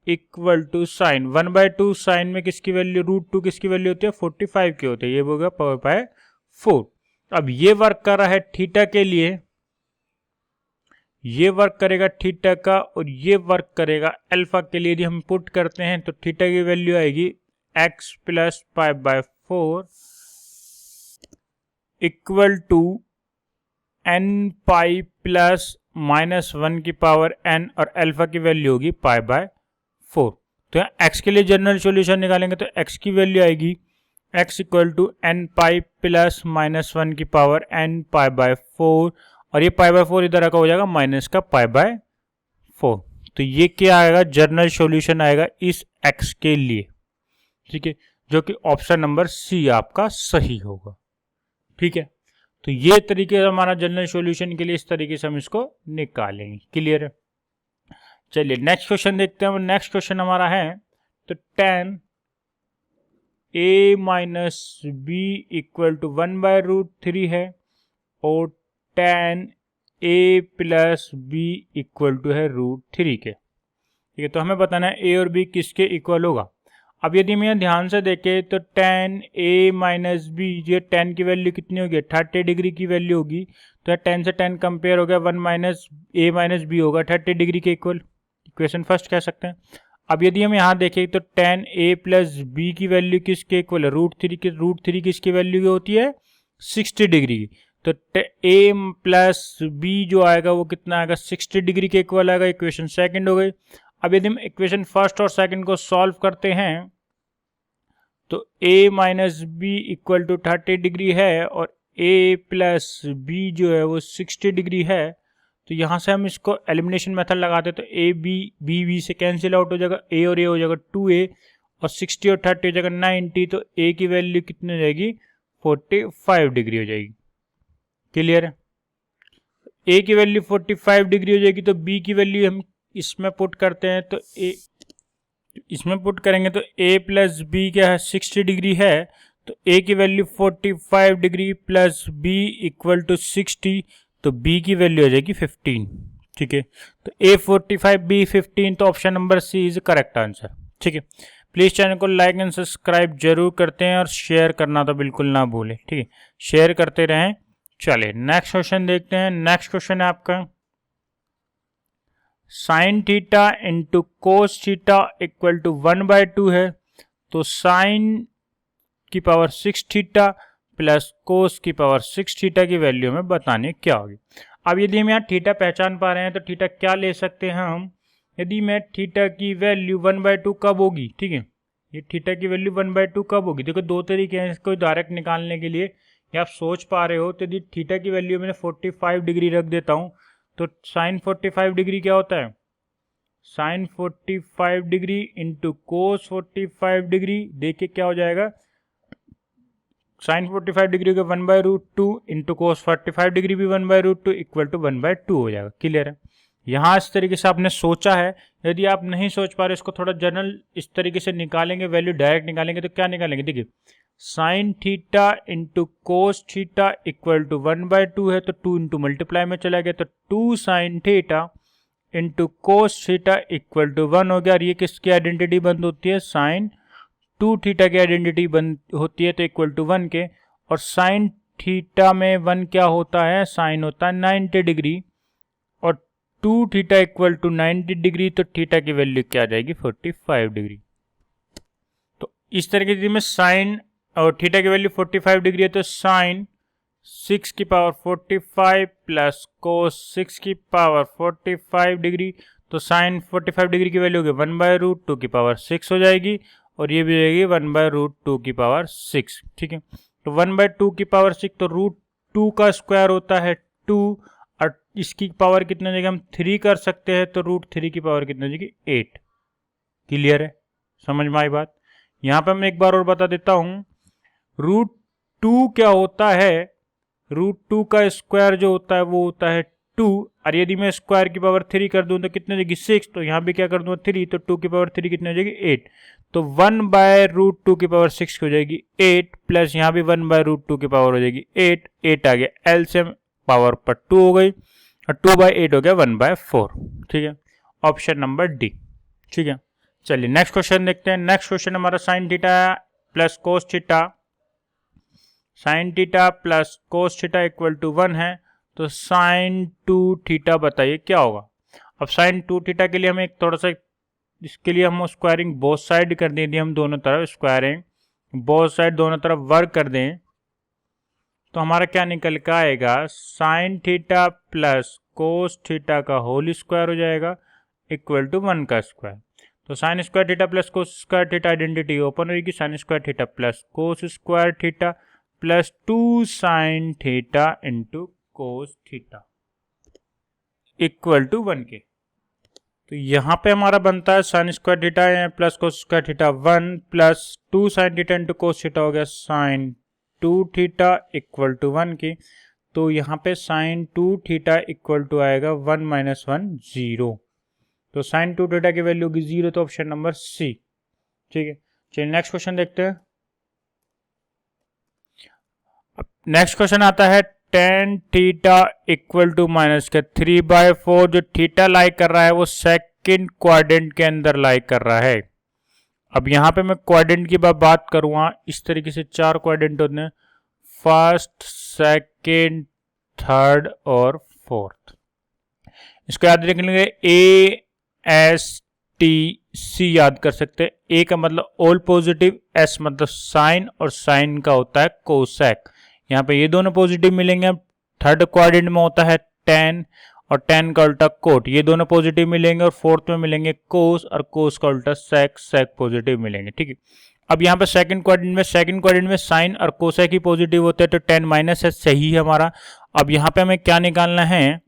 equal to sine 1/2, sine में किसकी वैल्यू √2 किसकी वैल्यू होती है 45 की होती है, ये हो गया π/4। अब ये वर्क कर रहा है थीटा के लिए, ये वर्क करेगा थीटा का, और ये वर्क करेगा अल्फा के लिए। यदि हम पुट करते हैं तो थीटा की वैल्यू आएगी x plus π/4 equal to n pi plus -1 की पावर n और अल्फा की वैल्यू होगी π/4। तो यहाँ x के लिए जनरल सॉल्यूशन निकालेंगे तो x की वैल्यू आएगी x equal to n pi plus -1 की पावर n π/4 और ये π/4 इधर का हो जाएगा माइनस का π/4। तो ये क्या आएगा, जनरल सॉल्यूशन आएगा इस x के लिए, ठीक है, जो कि ऑप्शन नंबर सी आपका सही होगा। ठीक है, तो ये तरीके से हमारा जनरल सॉल्यूशन के लिए इस तरीके से हम इसको निकालेंगे। क्लियर है। चलिए नेक्स्ट क्वेश्चन देखते हैं। नेक्स्ट क्वेश्चन हमारा है तो tan a minus b equal to 1/√3 है और tan a plus b equal to है √3 के। ठीक है, तो हमें बताना है a और b किसके इक्वल होगा। अब यदि हम यहाँ ध्यान से देखें तो tan a माइनस बी, ये tan की वैल्यू कितनी होगी, 30 डिग्री की वैल्यू होगी। तो tan से tan कंपेयर हो गया, 1 माइनस a माइनस बी होगा 30 डिग्री के इक्वल, इक्वेशन फर्स्ट कह सकते हैं। अब यदि हम यहाँ देखें तो tan a प्लस बी की वैल्यू किसके इक्वल है, √3 किसकी वैल्यू होती है 60 डिग्री की। तो a प्लस बी जो आएगा वो कितना आएगा 60 डिग्री के इक्वल आएगा, इक्वेशन सेकंड हो गई। अब यदि हम इक्वेशन फर्स्ट और सेकंड को सॉल्व करते हैं तो a minus b equal to 30 degree है और a प्लस बी जो है वो 60 डिग्री है। तो यहाँ से हम इसको एलिमिनेशन मेथड लगाते हैं तो a b से कैंसिल आउट हो जाएगा, a और a हो जाएगा 2a और 60 और 30 हो जाएगा 90। तो a की वैल्यू कितनी हो जाएगी 45 डिग्री हो जाएगी। क्लियर है। a की वैल्यू 45 डिग्री हो जाएगी तो b की वैल्यू हम इसमें पुट करते हैं तो इसमें पुट करेंगे तो a प्लस बी क्या है 60 डिग्री है। तो a की value 45 degree plus b equal to 60, तो b की वैल्यू हो जाएगी 15। ठीक है, तो a 45 b 15, तो option number c is correct answer. ठीक है, प्लीज़ चैनल को लाइक एंड सब्सक्राइब जरूर करते हैं और शेयर करना तो बिल्कुल ना भूलें। ठीक है, शेयर करते रहें। चलिए नेक्स्ट क्वेश्चन देखते हैं। नेक्स्ट क्वेश्चन है आपका sine theta into cos theta equal to 1/2 है। तो साइन की पावर 6 थीटा प्लस कोस की पावर 6 थीटा की वैल्यू हमें बतानी क्या होगी। अब यदि हम यहाँ थीटा पहचान पा रहे हैं तो थीटा क्या ले सकते हैं हम, यदि मैं थीटा की वैल्यू 1/2 कब होगी, ठीक है, ये थीटा की वैल्यू 1/2 कब होगी। देखो दो तरीके हैं इसको डायरेक्ट निकालने के लिए, ये आप सोच पा रहे हो। तो यदि थीटा की वैल्यू मैंने 45 डिग्री रख देता हूँ तो साइन 45 डिग्री क्या होता है, sine 45 degree into cos 45 degree. देखिए क्या हो जाएगा, साइन 45 डिग्री का 1/√2 इंटू कोस 45 डिग्री भी 1/√2 इक्वल टू 1/2 हो जाएगा। क्लियर है। यहाँ इस तरीके से आपने सोचा है। यदि आप नहीं सोच पा रहे इसको थोड़ा जनरल इस तरीके से निकालेंगे, वैल्यू डायरेक्ट निकालेंगे तो क्या निकालेंगे, देखिए sine theta into cos theta equal to 1/2 है तो 2 इंटू मल्टीप्लाई में चला गया तो 2 sine theta into cos theta equal to 1 हो गया। और ये किसकी आइडेंटिटी बंद होती है, साइन 2 थीटा की आइडेंटिटी बंद होती है तो इक्वल टू 1 के। और साइन थीटा में 1 क्या होता है, साइन होता है 90 डिग्री और 2 थीटा इक्वल टू 90 डिग्री, तो थीटा की वैल्यू क्या आ जाएगी 45 डिग्री। तो इस तरीके से मैं साइन और थीटा की वैल्यू 45 डिग्री है तो साइन 6 की पावर 45 प्लस कोस 6 की पावर 45 डिग्री। तो साइन 45 डिग्री की वैल्यू होगी 1/√2 की पावर 6 हो जाएगी और ये भी हो जाएगी 1/√2 की पावर 6। ठीक है, तो 1/2 की पावर 6 तो √2 का स्क्वायर होता है 2 और इसकी पावर कितने जगह हम 3 कर सकते हैं तो √3 की पावर कितने जगह 8। क्लियर है, समझ में आई बात। यहाँ पर मैं एक बार और बता देता हूँ, √2 क्या होता है, √2 का स्क्वायर जो होता है वो होता है 2 और यदि मैं स्क्वायर की पावर 3 कर दूं तो कितने हो जाएगी 6। तो यहाँ भी क्या कर दूंगा 3, तो 2 की पावर 3 कितने हो जाएगी 8। तो 1/√2 की पावर 6 हो जाएगी 8 प्लस यहाँ भी 1/√2 की पावर हो जाएगी 8 आ गया एलसीएम पावर पर 2 हो गई और 2/8 हो गया 1/4। ठीक है, ऑप्शन नंबर डी। ठीक है, चलिए नेक्स्ट क्वेश्चन देखते हैं। नेक्स्ट क्वेश्चन हमारा sine theta plus cos theta, sine theta plus cos theta equal to 1 है तो साइन 2 थीटा बताइए क्या होगा। अब साइन 2 थीटा के लिए हमें एक थोड़ा सा, इसके लिए हम स्क्वायरिंग बोथ साइड कर दें, हम दोनों तरफ स्क्वायरिंग बोथ साइड दोनों तरफ वर्क कर दें तो हमारा क्या निकल के आएगा, sine theta plus cos theta का होल स्क्वायर हो जाएगा इक्वल टू 1 का स्क्वायर। तो sine square theta plus cos square theta identity open होगी, sine square theta plus cos square theta plus 2 sine theta into cos theta equal to 1 के। तो यहाँ पे हमारा बनता है sine square theta plus cos square theta 1 plus 2 sine theta into cos theta हो गया साइन 2 थीटा इक्वल टू 1 की। तो यहाँ पे साइन 2 थीटा इक्वल टू आएगा 1 माइनस 1 0। तो साइन 2 थीटा की वैल्यू होगी 0, तो ऑप्शन नंबर सी। ठीक है, चलिए नेक्स्ट क्वेश्चन देखते हैं। नेक्स्ट क्वेश्चन आता है tan theta equal to minus का 3/4। जो थीटा लाई कर रहा है वो सेकंड क्वाड्रेंट के अंदर लाई कर रहा है। अब यहाँ पे मैं क्वाड्रेंट की बात करूँगा, इस तरीके से 4 क्वाड्रेंट होते हैं, फर्स्ट, सेकंड, थर्ड और फोर्थ। इसको याद रख लेंगे, ए एस टी सी याद कर सकते हैं। ए का मतलब ऑल पॉजिटिव, एस मतलब साइन, और साइन का होता है कोसेक। यहाँ पे ये दोनों पॉजिटिव मिलेंगे। थर्ड क्वाड्रेंट में होता है tan, और tan का उल्टा कोट, ये दोनों पॉजिटिव मिलेंगे। और फोर्थ में मिलेंगे कोस, और कोस का उल्टा सेक, सेक पॉजिटिव मिलेंगे। ठीक है, अब यहाँ पे सेकंड क्वाड्रेंट में साइन और कोसेक ही पॉजिटिव होते हैं, तो tan माइनस है, सही है हमारा। अब यहाँ पे हमें क्या निकालना है,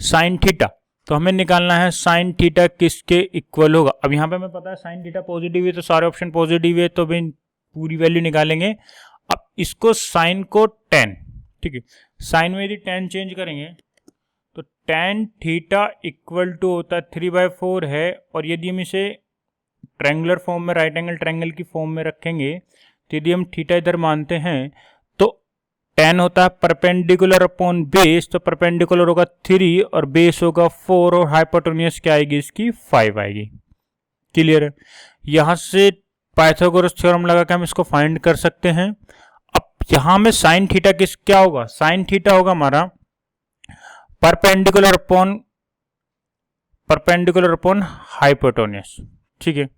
साइन थीटा। तो हमें निकालना है साइन थीटा किसके इक्वल होगा। अब यहाँ पे हमें पता है साइन थीटा पॉजिटिव है, तो सारे ऑप्शन पॉजिटिव है, तो भी पूरी वैल्यू निकालेंगे। अब इसको साइन को tan, ठीक है, साइन में यदि tan चेंज करेंगे तो tan थीटा इक्वल टू होता है 3/4 है। और यदि हम इसे ट्रायंगुलर फॉर्म में, राइट एंगल ट्रायंगल की फॉर्म में रखेंगे, तो यदि हम थीटा इधर मानते हैं तो tan होता है परपेंडिकुलर अपॉन बेस, तो परपेंडिकुलर होगा 3 और बेस होगा 4, और हाइपोटेन्यूज क्या आएगी इसकी, 5 आएगी। क्लियर है, यहां से पाइथागोरस थ्योरम लगा के हम इसको फाइंड कर सकते हैं। अब यहां में साइन थीटा क्या होगा, साइन थीटा होगा हमारा परपेंडिकुलर अपॉन हाइपोटेन्यूज। ठीक है,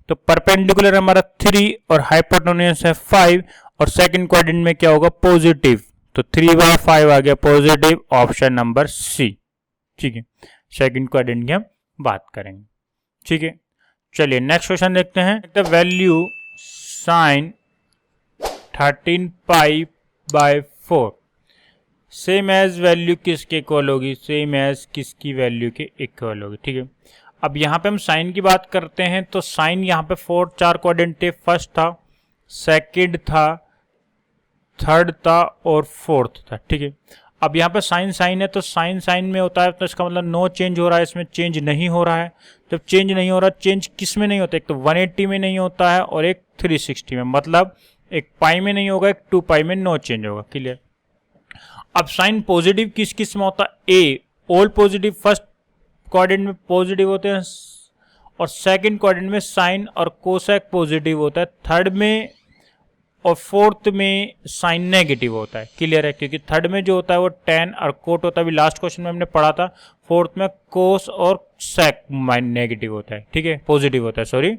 तो परपेंडिकुलर हमारा 3 और हाइपोटेन्यूज है 5, और सेकंड क्वाड्रेंट में क्या होगा, पॉजिटिव, तो 3/5 आ गया पॉजिटिव, ऑप्शन नंबर सी। ठीक है, सेकंड क्वाड्रेंट की हम बात करेंगे। ठीक है, चलिए नेक्स्ट क्वेश्चन देखते हैं। The value sine 13π/4 same as value किसके इक्वल होगी, सेम एज किसकी वैल्यू के इक्वल होगी। ठीक है, अब यहाँ पे हम साइन की बात करते हैं, तो साइन यहाँ पे 4 क्वाड्रेंट थे, फर्स्ट था, सेकंड था, थर्ड था और फोर्थ था। ठीक है, अब यहाँ पे साइन है, तो साइन में होता है, तो इसका मतलब नो चेंज हो रहा है, इसमें चेंज नहीं हो रहा है। जब चेंज नहीं हो रहा, चेंज किस में नहीं होता, एक तो 180 में नहीं होता है और एक 360 में, मतलब एक पाई में नहीं होगा, एक 2 पाई में नो चेंज होगा। क्लियर, अब साइन पॉजिटिव किस में होता है, ए ऑल पॉजिटिव, फर्स्ट क्वाड्रेंट में पॉजिटिव होते हैं, और सेकंड क्वाड्रेंट में साइन और कोसेक पॉजिटिव होता है, थर्ड में और फोर्थ में साइन नेगेटिव होता है। क्लियर है, क्योंकि थर्ड में जो होता है वो tan और कोट होता है, अभी लास्ट क्वेश्चन में हमने पढ़ा था। फोर्थ में कोस और सेक नेगेटिव होता है, ठीक है, पॉजिटिव होता है, सॉरी।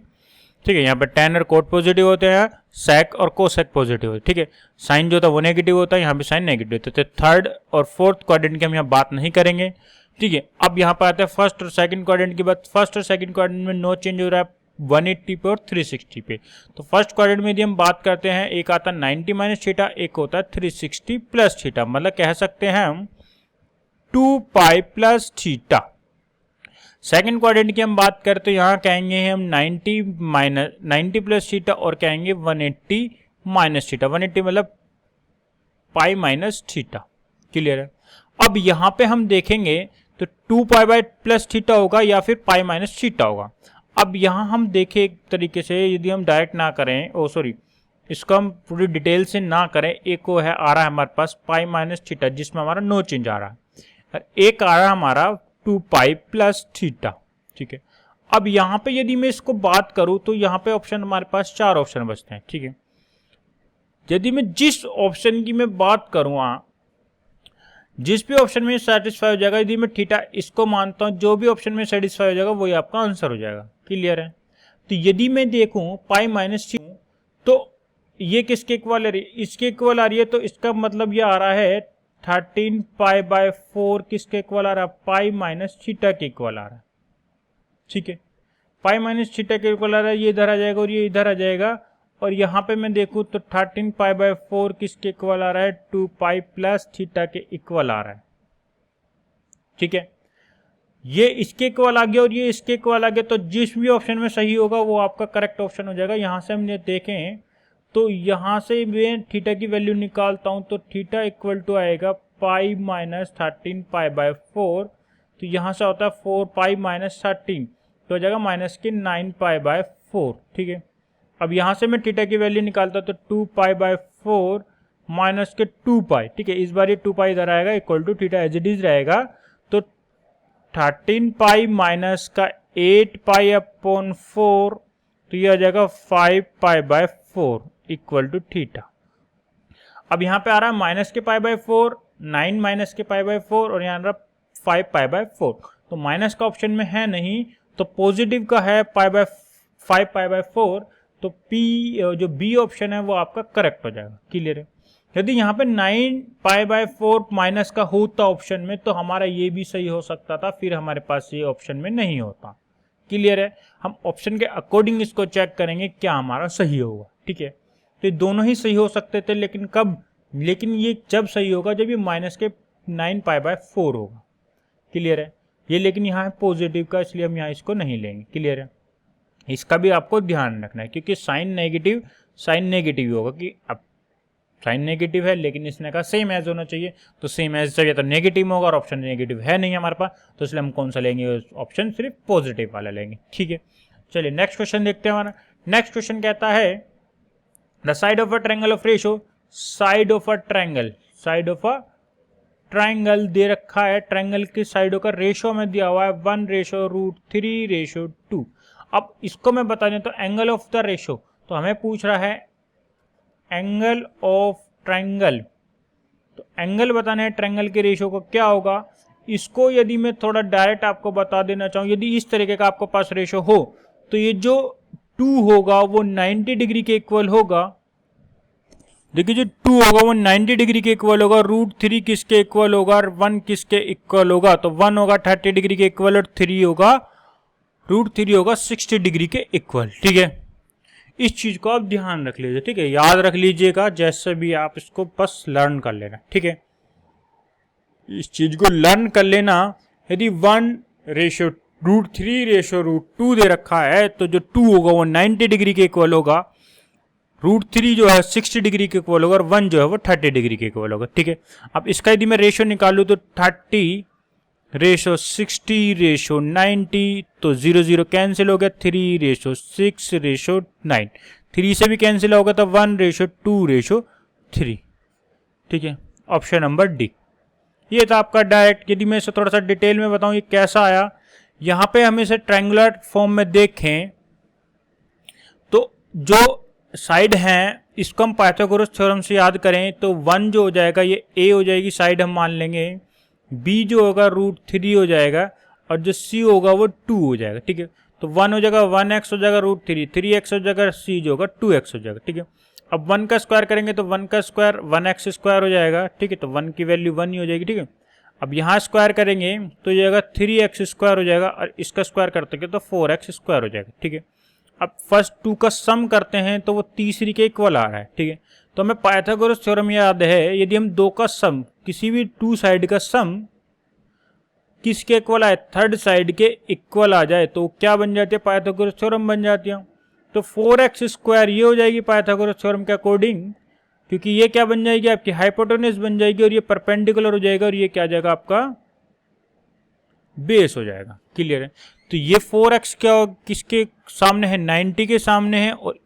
ठीक है, यहाँ पे tan और कोट पॉजिटिव होते हैं, सेक और कोसेक पॉजिटिव होते हैं। ठीक है, साइन जो होता है वो नेगेटिव होता है, यहाँ पे साइन नेगेटिव होता है। तो थर्ड और फोर्थ क्वाड्रेंट की हम यहाँ बात नहीं करेंगे। ठीक है, अब यहाँ पर आते हैं फर्स्ट और सेकंड क्वाड्रेंट की बात। फर्स्ट और सेकंड क्वाड्रेंट में नो चेंज हो रहा है 180 पे और 360 पे। तो फर्स्ट क्वाड्रेंट में यदि हम बात करते हैं, एक आता है 90 माइनस थीटा, एक होता है 360 प्लस थीटा, मतलब कह सकते हैं हम 2 pi plus theta. Second quadrant की हम बात करते हैं, यहाँ कहेंगे हम 90 प्लस थीटा और कहेंगे 180 माइनस थीटा। 180 मतलब पाई माइनस थीटा। क्लियर है, अब यहाँ पे हम देखेंगे तो 2 पाई बाय प्लस थीटा होगा या फिर पाई माइनस थीटा होगा। अब यहाँ हम देखें एक तरीके से, यदि हम डायरेक्ट ना करें, इसको हम पूरी डिटेल से ना करें, एक को है आ रहा है हमारे पास पाई माइनस थीटा जिसमें हमारा नो चेंज आ रहा है, और एक आ रहा है हमारा 2 पाई प्लस थीटा। ठीक है, अब यहाँ पे यदि मैं इसको बात करूं तो यहाँ पे ऑप्शन हमारे पास 4 ऑप्शन बचते हैं। ठीक है, यदि मैं जिस ऑप्शन की मैं बात करूँ, जिस भी ऑप्शन में सेटिस्फाई हो जाएगा, यदि मैं थीटा इसको मानता हूं, जो भी ऑप्शन में सेटिस्फाई हो जाएगा वही आपका आंसर हो जाएगा। क्लियर है, तो यदि मैं देखूं पाई माइनस थीटा, तो ये किसके इक्वल आ रही है, इसके इक्वल आ रही है, तो इसका मतलब ये आ रहा है 13 पाई बाय 4 किसके इक्वल आ रहा है, पाई माइनस थीटा के इक्वल आ रहा है। ठीक है, पाई माइनस थीटा के इक्वल आ रहा है, ये इधर आ जाएगा और ये इधर आ जाएगा, और यहाँ पे मैं देखूँ तो 13 पाई बाय 4 किसके इक्वल आ रहा है, 2 पाई प्लस थीटा के इक्वल आ रहा है। ठीक है, ये इसके इक्वल आ गया और ये इसके इक्वल आ गया, तो जिस भी ऑप्शन में सही होगा वो आपका करेक्ट ऑप्शन हो जाएगा। यहाँ से हमने देखें तो यहाँ से मैं थीटा की वैल्यू निकालता हूँ, तो थीटा इक्वल टू आएगा पाई माइनस 13 पाई बाय 4, तो यहाँ से होता है 4 पाई माइनस 13, तो हो जाएगा माइनस के 9 पाई बाय 4। ठीक है, अब यहाँ से मैं थीटा की वैल्यू निकालता तो 2 पाई बाय 4 माइनस के 2 पाई। ठीक है, इस बार ये 2 पाई इधर आएगा, equal to theta as it is रहेगा, तो 13 पाई माइनस का 8 पाई अपॉन 4, तो ये आ जाएगा 5 pi by 4 equal to theta. अब यहाँ पे आ रहा है माइनस के पाई बाय 4, 9 माइनस के पाई बाय 4, और यहाँ आ रहा 5 पाई बाय 4, तो माइनस का ऑप्शन में है नहीं, तो पॉजिटिव का है पाई बाय 5 पाई बाय 4, तो पी जो बी ऑप्शन है वो आपका करेक्ट हो जाएगा। क्लियर है, यदि यहाँ पे 9 पाई बाय 4 माइनस का होता ऑप्शन में तो हमारा ये भी सही हो सकता था, फिर हमारे पास ये ऑप्शन में नहीं होता। क्लियर है, हम ऑप्शन के अकॉर्डिंग इसको चेक करेंगे क्या हमारा सही होगा। ठीक है, तो ये दोनों ही सही हो सकते थे, लेकिन कब, लेकिन ये जब सही होगा जब ये माइनस के 9 पाई बाय 4 होगा। क्लियर है, ये लेकिन यहाँ है पॉजिटिव का, इसलिए हम यहाँ इसको नहीं लेंगे। क्लियर है, इसका भी आपको ध्यान रखना है, क्योंकि साइन नेगेटिव होगा, कि अब साइन नेगेटिव है लेकिन इसने कहा सेम एज होना चाहिए, तो सेम एज चाहिए तो नेगेटिव होगा, और ऑप्शन नेगेटिव है नहीं हमारे पास, तो इसलिए हम कौन सा लेंगे, ऑप्शन सिर्फ पॉजिटिव वाला लेंगे। ठीक है, चलिए नेक्स्ट क्वेश्चन देखते हैं। हमारा नेक्स्ट क्वेश्चन कहता है the side of a triangle of ratio, side of a triangle दे रखा है, ट्रायंगल की साइडों का रेशो में दिया हुआ है 1:√3:2। अब इसको मैं बता दें तो एंगल ऑफ द रेशो, तो हमें पूछ रहा है एंगल ऑफ ट्रायंगल, तो एंगल बताना है ट्रायंगल के रेशो को क्या होगा। इसको यदि मैं थोड़ा डायरेक्ट आपको बता देना चाहूँ, यदि इस तरीके का आपको पास रेशो हो तो ये जो 2 होगा वो 90 डिग्री के इक्वल होगा। देखिए जो 2 होगा वो 90 डिग्री के इक्वल होगा, √3 किसके इक्वल होगा और 1 किसके इक्वल होगा, तो 1 होगा 30 डिग्री के इक्वल और 3 होगा √3 होगा 60 डिग्री के इक्वल। ठीक है, इस चीज को आप ध्यान रख लीजिए। ठीक है, याद रख लीजिएगा, जैसे भी आप इसको बस लर्न कर लेना। ठीक है, इस चीज को लर्न कर लेना। यदि 1:√3:2 दे रखा है तो जो 2 होगा वो 90 डिग्री के इक्वल होगा, √3 जो है 60 डिग्री के इक्वल होगा, और 1 जो है वो 30 डिग्री के इक्वल होगा। ठीक है, अब इसका यदि मैं रेशो निकालूं तो 30:60:90, तो 0 0 कैंसिल हो गया, 3:6:9, 3 से भी कैंसिल होगा तो 1:2:3। ठीक है, ऑप्शन नंबर डी। ये था आपका डायरेक्ट। यदि मैं इसे थोड़ा सा डिटेल में बताऊं ये कैसा आया, यहां पे हम इसे ट्रायंगुलर फॉर्म में देखें तो जो साइड हैं इसको हम पाइथागोरस थ्योरम से याद करें तो 1 जो हो जाएगा ये a हो जाएगी साइड हम मान लेंगे, b जो होगा √3 हो जाएगा, और जो c होगा वो 2 हो जाएगा। ठीक है, तो 1 हो जाएगा 1x हो जाएगा √3, 3x हो जाएगा, c जो होगा 2x हो जाएगा। ठीक है, अब 1 का स्क्वायर करेंगे तो 1 का स्क्वायर 1x स्क्वायर हो जाएगा। ठीक है, तो 1 की वैल्यू 1 ही हो जाएगी। ठीक है, अब यहाँ स्क्वायर करेंगे तो ये जाएगा 3x स्क्वायर हो जाएगा, और इसका स्क्वायर करते हैं तो 4x स्क्वायर हो जाएगा। ठीक है, अब फर्स्ट 2 का सम करते हैं तो वो तीसरी के इक्वल आ रहा है। ठीक है, तो हमें पाइथागोरस थ्योरम याद है, यदि हम 2 का सम, किसी भी 2 साइड का सम किसके इक्वल आए, थर्ड साइड के इक्वल आ जाए तो क्या बन जाती है, पाइथागोरस थ्योरम बन जाती है। तो 4x स्क्वायर ये हो जाएगी पाइथागोरस थ्योरम के अकॉर्डिंग, क्योंकि ये क्या बन जाएगी आपकी हाइपोटेनस बन जाएगी, और ये परपेंडिकुलर हो जाएगा, और ये क्या आ जाएगा आपका बेस हो जाएगा। क्लियर है, तो ये 4x क्या किसके सामने है, 90 के सामने है, और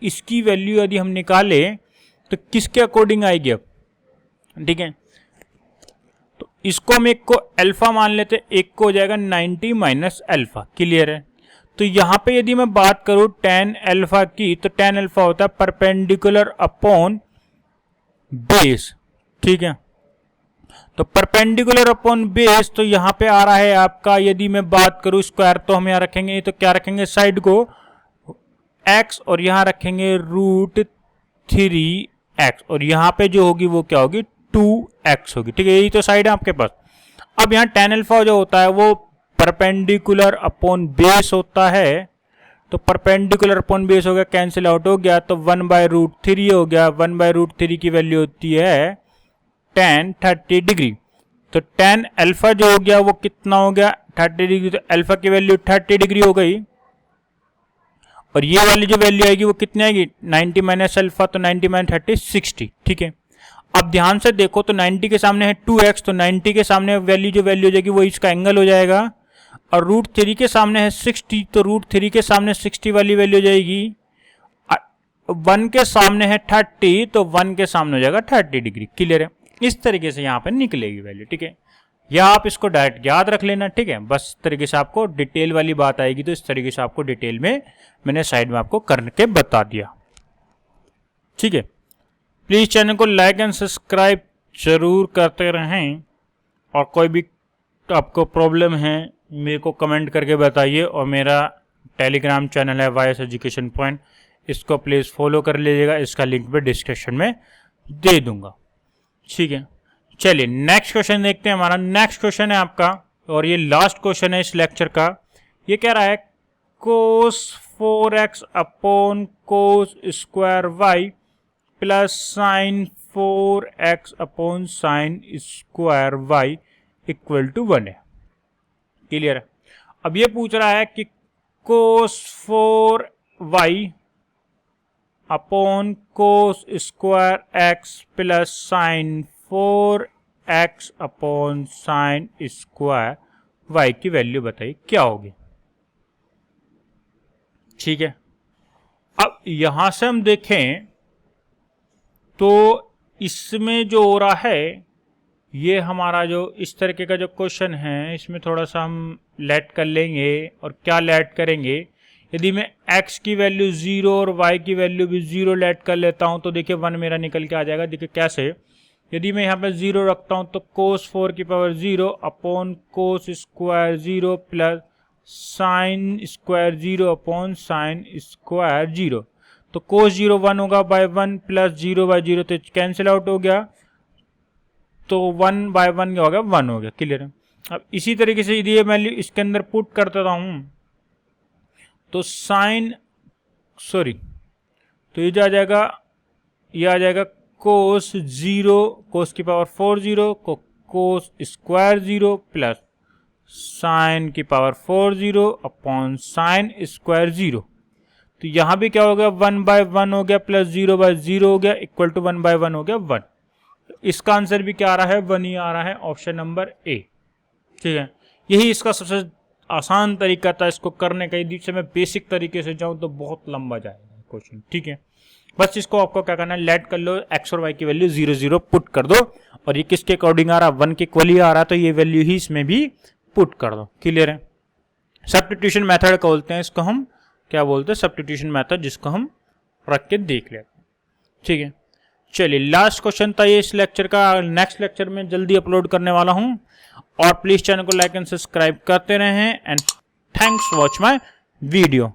इसकी वैल्यू यदि हम निकाले तो किसके अकॉर्डिंग आएगी अब। ठीक है, तो इसको हम एक को अल्फा मान लेते, एक को हो जाएगा 90 माइनस अल्फा। क्लियर है, तो यहां पे यदि मैं बात करूं tan अल्फा की, तो tan अल्फा होता है परपेंडिकुलर अपॉन बेस। ठीक है, तो परपेंडिकुलर अपॉन बेस, तो यहां पे आ रहा है आपका, यदि मैं बात करूं स्क्वायर तो हम यहां रखेंगे, तो क्या रखेंगे साइड को x, और यहां रखेंगे 3x और यहाँ पे जो होगी वो क्या होगी 2x होगी। ठीक है, यही तो साइड है आपके पास। अब यहाँ tan अल्फा जो होता है वो परपेंडिकुलर अपॉन बेस होता है, तो परपेंडिकुलर अपॉन बेस हो गया, कैंसिल आउट हो गया, तो 1/√3 हो गया। 1/√3 की वैल्यू होती है tan 30 डिग्री। तो tan अल्फा जो हो गया वो कितना हो गया 30 डिग्री, तो अल्फा की वैल्यू 30 डिग्री हो गई। और ये वाली जो वैल्यू आएगी वो कितनी आएगी 90 माइनस अल्फा, तो 90 माइनस 30 60। ठीक है, अब ध्यान से देखो तो 90 के सामने है 2x, तो 90 के सामने वैल्यू जो वैल्यू हो जाएगी वो इसका एंगल हो जाएगा। और √3 के सामने है 60, तो √3 के सामने 60 वाली वैल्यू हो जाएगी। 1 के सामने है 30, तो 1 के सामने हो जाएगा 30 डिग्री। क्लियर है, इस तरीके से यहाँ पे निकलेगी वैल्यू। ठीक है, या आप इसको डायरेक्ट याद रख लेना। ठीक है, बस इस तरीके से आपको डिटेल वाली बात आएगी, तो इस तरीके से आपको डिटेल में मैंने साइड में आपको करके बता दिया। ठीक है, प्लीज चैनल को लाइक एंड सब्सक्राइब जरूर करते रहें, और कोई भी आपको प्रॉब्लम है मेरे को कमेंट करके बताइए। और मेरा टेलीग्राम चैनल है YS एजुकेशन पॉइंट, इसको प्लीज़ फॉलो कर लीजिएगा, इसका लिंक भी डिस्क्रिप्शन में दे दूंगा। ठीक है, चलिए नेक्स्ट क्वेश्चन देखते हैं। हमारा नेक्स्ट क्वेश्चन है आपका, और ये लास्ट क्वेश्चन है इस लेक्चर का। ये कह रहा है cos 4x upon cos square y plus sine 4x upon sine square y equal to 1 है। क्लियर है, अब ये पूछ रहा है कि cos 4y upon cos square x plus sine 4x upon sine square y की वैल्यू बताइए क्या होगी। ठीक है, अब यहां से हम देखें तो इसमें जो हो रहा है, ये हमारा जो इस तरीके का जो क्वेश्चन है, इसमें थोड़ा सा हम लेट कर लेंगे। और क्या लेट करेंगे, यदि मैं x की वैल्यू 0 और y की वैल्यू भी 0 लेट कर लेता हूं तो देखिए 1 मेरा निकल के आ जाएगा। देखिए कैसे, यदि मैं यहाँ पे 0 रखता हूं तो cos 4 की power 0 upon cos square 0 plus sine square 0 upon sine square 0, तो cos 0 1 होगा बाय 1 प्लस 0 बाय 0, तो कैंसिल आउट हो गया, तो 1 बाय 1 क्या हो गया 1 हो गया। क्लियर है, अब इसी तरीके से यदि ये वैल्यू इसके अंदर पुट कर देता हूं तो तो ये आ जाएगा, ये आ जाएगा cos 0 cos की पावर 4 0 को cos स्क्वायर 0 प्लस साइन की पावर 4 0 अपॉन साइन स्क्वायर 0, तो यहां भी क्या हो गया 1 बाय 1 हो गया प्लस 0 बाय 0 हो गया इक्वल टू 1 बाय 1 हो गया 1। इसका आंसर भी क्या आ रहा है 1 ही आ रहा है, ऑप्शन नंबर ए। ठीक है, यही इसका सबसे आसान तरीका था इसको करने का। यदि से मैं बेसिक तरीके से जाऊं तो बहुत लंबा जाएगा क्वेश्चन। ठीक है, बस इसको आपको क्या करना है, लेट कर लो, x और y की वैल्यू 0 0 पुट कर दो, और ये किसके अकॉर्डिंग आ रहा है 1 के इक्वल ही आ रहा है, तो ये वैल्यू ही इसमें भी पुट कर दो। क्लियर है, सब्स्टिट्यूशन मेथड बोलते हैं इसको, हम क्या बोलते हैं सब्स्टिट्यूशन मेथड, जिसको हम रख के देख लेते हैं। ठीक है, चलिए लास्ट क्वेश्चन था ये इस लेक्चर का। नेक्स्ट लेक्चर में जल्दी अपलोड करने वाला हूं, और प्लीज चैनल को लाइक एंड सब्सक्राइब करते रहें। And thanks watch my video.